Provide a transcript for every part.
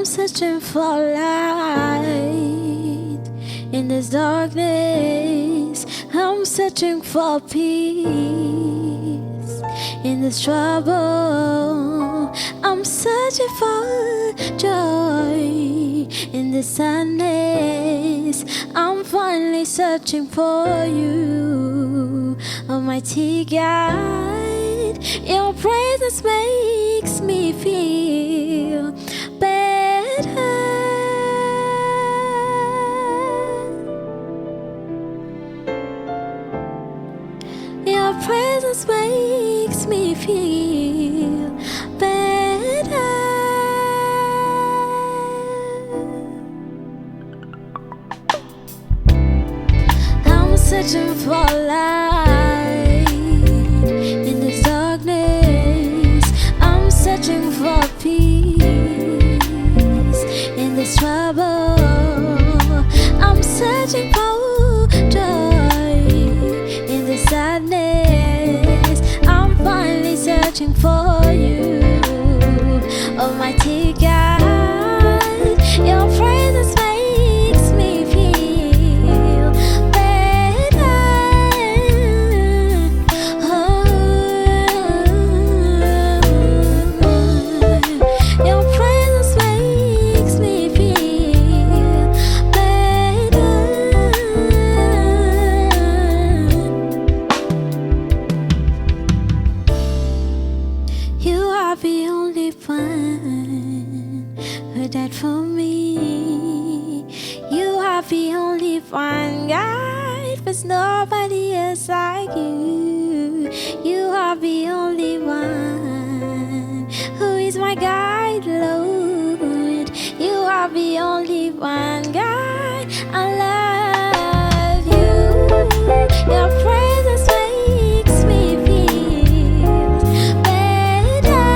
searching for light in this darkness. I'm searching for peace in this trouble. I'm searching for joy in this sadness. I'm finally searching for you, Almighty God. Your presence makes me feel better. Your presence makes me feel better. I'm searching for light in this darkness. I'm searching for peace in this trouble. I'm searching for joy in this sadness. I'm finally searching for you, Almighty God. Your presence makes me feel better. Your presence makes me feel better. You are the only one who died for me. You are the only one, God. There's nobody else like you. You are the only one who is my guide, Lord. You are the only one, God. I love you. Your presence makes me feel better.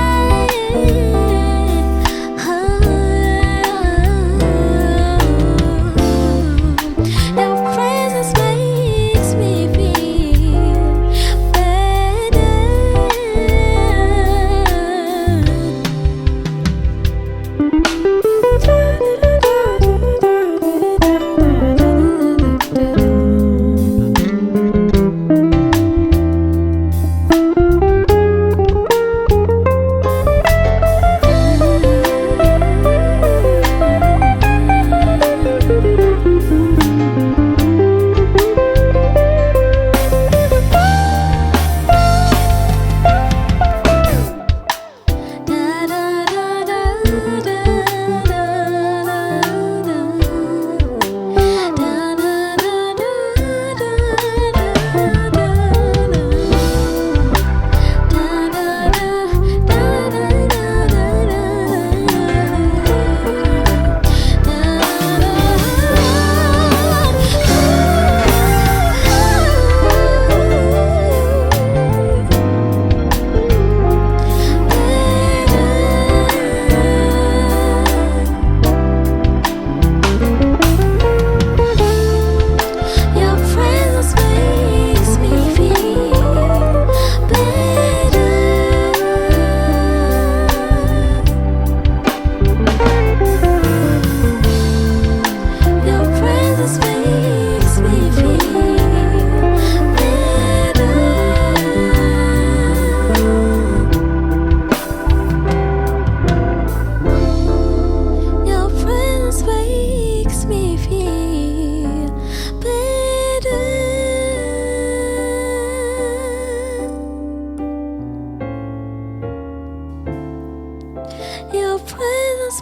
Your presence makes me feel better. Your presence makes me feel better. Your presence makes me feel better. Your presence makes me feel better. Your presence